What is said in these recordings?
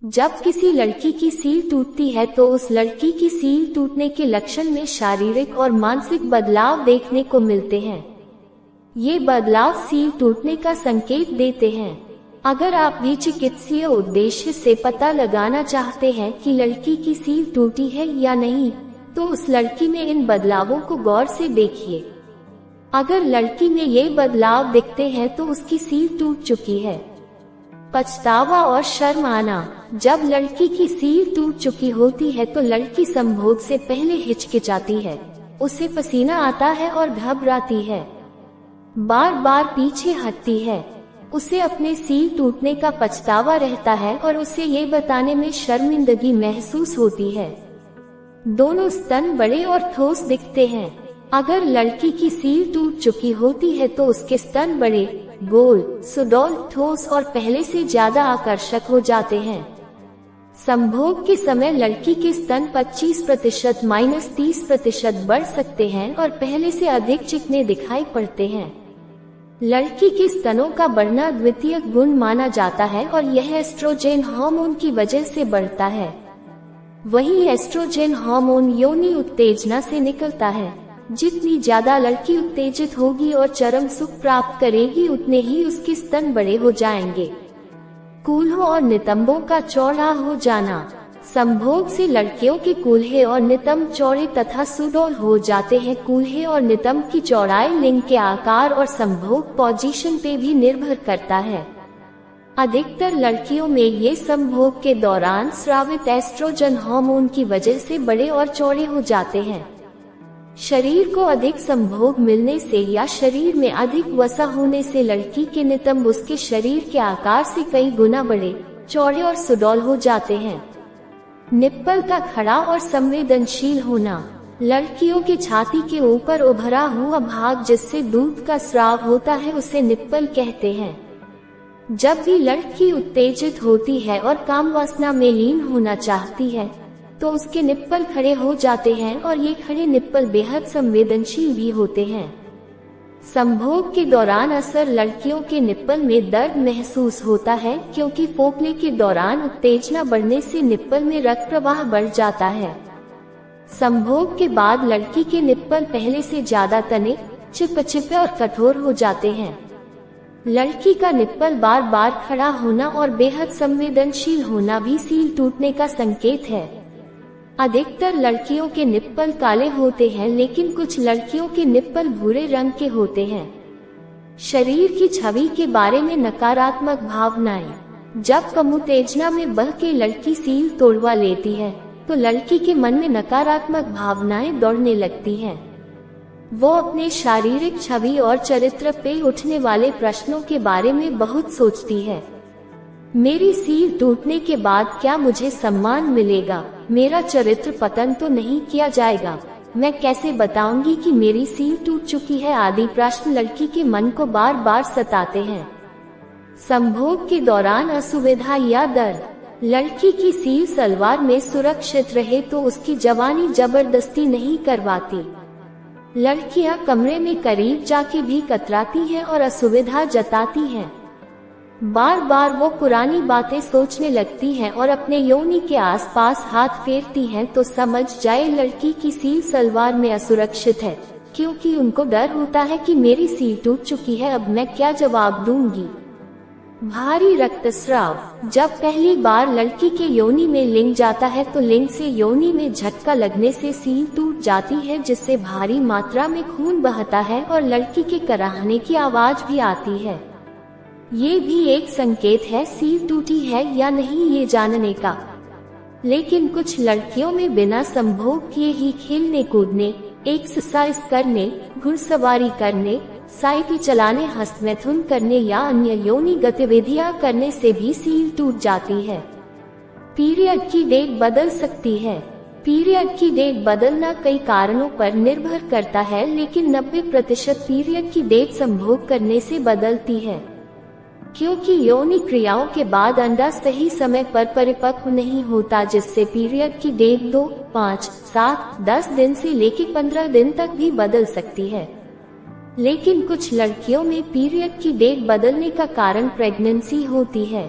जब किसी लड़की की सील टूटती है तो उस लड़की की सील टूटने के लक्षण में शारीरिक और मानसिक बदलाव देखने को मिलते हैं। ये बदलाव सील टूटने का संकेत देते हैं। अगर आप भी चिकित्सीय उद्देश्य से पता लगाना चाहते हैं कि लड़की की सील टूटी है या नहीं, तो उस लड़की में इन बदलावों को गौर से देखिए। अगर लड़की में ये बदलाव दिखते हैं तो उसकी सील टूट चुकी है। पछतावा और शर्म आना। जब लड़की की सील टूट चुकी होती है तो लड़की संभोग से पहले हिचकिचाती है, उसे पसीना आता है और घबराती है, बार बार पीछे हटती है। उसे अपने सील टूटने का पछतावा रहता है और उसे ये बताने में शर्मिंदगी महसूस होती है। दोनों स्तन बड़े और ठोस दिखते हैं। अगर लड़की की सील टूट चुकी होती है तो उसके स्तन बड़े, गोल, सुडौल, ठोस और पहले से ज्यादा आकर्षक हो जाते हैं। संभोग के समय लड़की के स्तन 25% - 30% बढ़ सकते हैं और पहले से अधिक चिकने दिखाई पड़ते हैं। लड़की के स्तनों का बढ़ना द्वितीय गुण माना जाता है और यह एस्ट्रोजेन हार्मोन की वजह से बढ़ता है। वहीं एस्ट्रोजेन हार्मोन योनि उत्तेजना से निकलता है। जितनी ज्यादा लड़की उत्तेजित होगी और चरम सुख प्राप्त करेगी, उतने ही उसके स्तन बड़े हो जाएंगे। कूल्हों और नितंबों का चौड़ा हो जाना। संभोग से लड़कियों के कूल्हे और नितंब चौड़े तथा सुडौल हो जाते हैं। कूल्हे और नितंब की चौड़ाई लिंग के आकार और संभोग पोजीशन पे भी निर्भर करता है। अधिकतर लड़कियों में ये संभोग के दौरान स्रावित एस्ट्रोजन हार्मोन की वजह से बड़े और चौड़े हो जाते हैं। शरीर को अधिक संभोग मिलने से या शरीर में अधिक वसा होने से लड़की के नितंब उसके शरीर के आकार से कई गुना बड़े, चौड़े और सुडौल हो जाते हैं। निप्पल का खड़ा और संवेदनशील होना। लड़कियों के छाती के ऊपर उभरा हुआ भाग जिससे दूध का स्राव होता है, उसे निप्पल कहते हैं। जब भी लड़की उत्तेजित होती है और काम वासना में लीन होना चाहती है तो उसके निप्पल खड़े हो जाते हैं और ये खड़े निप्पल बेहद संवेदनशील भी होते हैं। संभोग के दौरान अक्सर लड़कियों के निप्पल में दर्द महसूस होता है क्योंकि फोकले के दौरान उत्तेजना बढ़ने से निप्पल में रक्त प्रवाह बढ़ जाता है। संभोग के बाद लड़की के निप्पल पहले से ज्यादा तने, चिपचिपे और कठोर हो जाते हैं। लड़की का निप्पल बार बार खड़ा होना और बेहद संवेदनशील होना भी सील टूटने का संकेत है। अधिकतर लड़कियों के निप्पल काले होते हैं, लेकिन कुछ लड़कियों के निप्पल भूरे रंग के होते हैं। शरीर की छवि के बारे में नकारात्मक भावनाएं। जब कम उत्तेजना में बह के लड़की सील तोड़वा लेती है तो लड़की के मन में नकारात्मक भावनाएं दौड़ने लगती हैं। वो अपने शारीरिक छवि और चरित्र पे उठने वाले प्रश्नों के बारे में बहुत सोचती है। मेरी सील टूटने के बाद क्या मुझे सम्मान मिलेगा? मेरा चरित्र पतन तो नहीं किया जाएगा? मैं कैसे बताऊंगी कि मेरी सील टूट चुकी है? आदि प्रश्न लड़की के मन को बार बार सताते हैं। संभोग के दौरान असुविधा या दर्द। लड़की की सील सलवार में सुरक्षित रहे तो उसकी जवानी जबरदस्ती नहीं करवाती। लड़कियां कमरे में करीब जाके भी कतराती हैं और असुविधा जताती हैं। बार बार वो पुरानी बातें सोचने लगती हैं और अपने योनि के आसपास हाथ फेरती हैं तो समझ जाए लड़की की सील सलवार में असुरक्षित है, क्योंकि उनको डर होता है कि मेरी सील टूट चुकी है, अब मैं क्या जवाब दूंगी। भारी रक्तस्राव। जब पहली बार लड़की के योनि में लिंग जाता है तो लिंग से योनि में झटका लगने से सील टूट जाती है, जिससे भारी मात्रा में खून बहता है और लड़की के कराहने की आवाज भी आती है। ये भी एक संकेत है सील टूटी है या नहीं ये जानने का। लेकिन कुछ लड़कियों में बिना संभोग किए ही खेलने कूदने, एक्सरसाइज करने, घुड़सवारी करने, साइकिल चलाने, हस्तमैथुन करने या अन्य यौनी गतिविधियां करने से भी सील टूट जाती है। पीरियड की डेट बदल सकती है। पीरियड की डेट बदलना कई कारणों पर निर्भर करता है, लेकिन 90% पीरियड की डेट संभोग करने से बदलती है, क्योंकि यौनी क्रियाओं के बाद अंडा सही समय पर परिपक्व नहीं होता, जिससे पीरियड की डेट 2, 5, 7, 10 दिन से लेकर 15 दिन तक भी बदल सकती है। लेकिन कुछ लड़कियों में पीरियड की डेट बदलने का कारण प्रेगनेंसी होती है।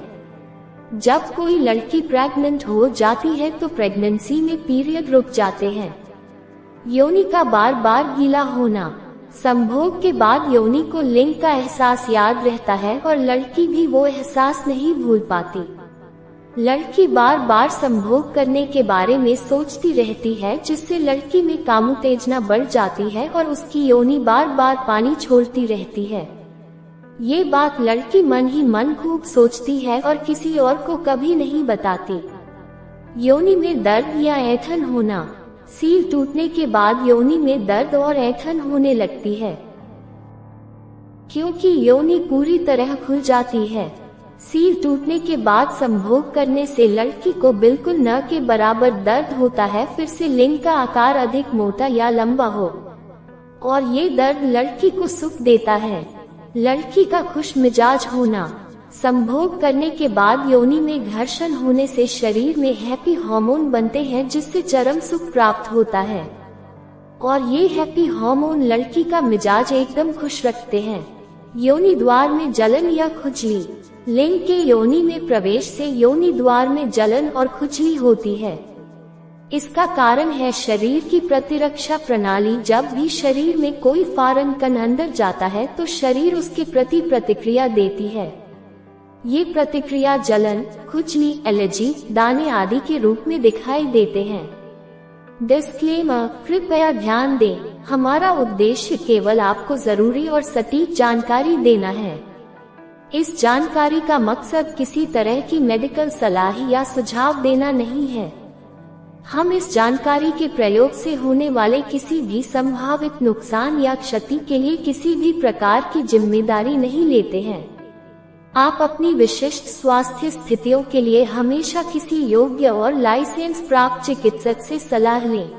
जब कोई लड़की प्रेग्नेंट हो जाती है तो प्रेगनेंसी में पीरियड रुक जाते हैं। योनि का बार बार गीला होना। संभोग के बाद योनि को लिंग का एहसास याद रहता है और लड़की भी वो एहसास नहीं भूल पाती। लड़की बार बार संभोग करने के बारे में सोचती रहती है, जिससे लड़की में कामोत्तेजना बढ़ जाती है और उसकी योनि बार बार पानी छोड़ती रहती है। ये बात लड़की मन ही मन खूब सोचती है और किसी और को कभी नहीं बताती। योनि में दर्द या ऐंठन होना। सील टूटने के बाद योनि में दर्द और ऐंठन होने लगती है, क्योंकि योनि पूरी तरह खुल जाती है। सील टूटने के बाद संभोग करने से लड़की को बिल्कुल न के बराबर दर्द होता है, फिर से लिंग का आकार अधिक मोटा या लंबा हो, और ये दर्द लड़की को सुख देता है। लड़की का खुश मिजाज होना। संभोग करने के बाद योनि में घर्षण होने से शरीर में हैप्पी हार्मोन बनते हैं, जिससे चरम सुख प्राप्त होता है, और ये हैप्पी हार्मोन लड़की का मिजाज एकदम खुश रखते हैं। योनि द्वार में जलन या खुजली। लिंग के योनि में प्रवेश से योनि द्वार में जलन और खुजली होती है। इसका कारण है शरीर की प्रतिरक्षा प्रणाली। जब भी शरीर में कोई फॉरेन कण अंदर जाता है तो शरीर उसके प्रति प्रतिक्रिया देती है। ये प्रतिक्रिया जलन, खुजली, एलर्जी, दाने आदि के रूप में दिखाई देते हैं। डिस्क्लेमर, कृपया ध्यान दें, हमारा उद्देश्य केवल आपको जरूरी और सटीक जानकारी देना है। इस जानकारी का मकसद किसी तरह की मेडिकल सलाह या सुझाव देना नहीं है। हम इस जानकारी के प्रयोग से होने वाले किसी भी संभावित नुकसान या क्षति के लिए किसी भी प्रकार की जिम्मेदारी नहीं लेते हैं। आप अपनी विशिष्ट स्वास्थ्य स्थितियों के लिए हमेशा किसी योग्य और लाइसेंस प्राप्त चिकित्सक से सलाह लें।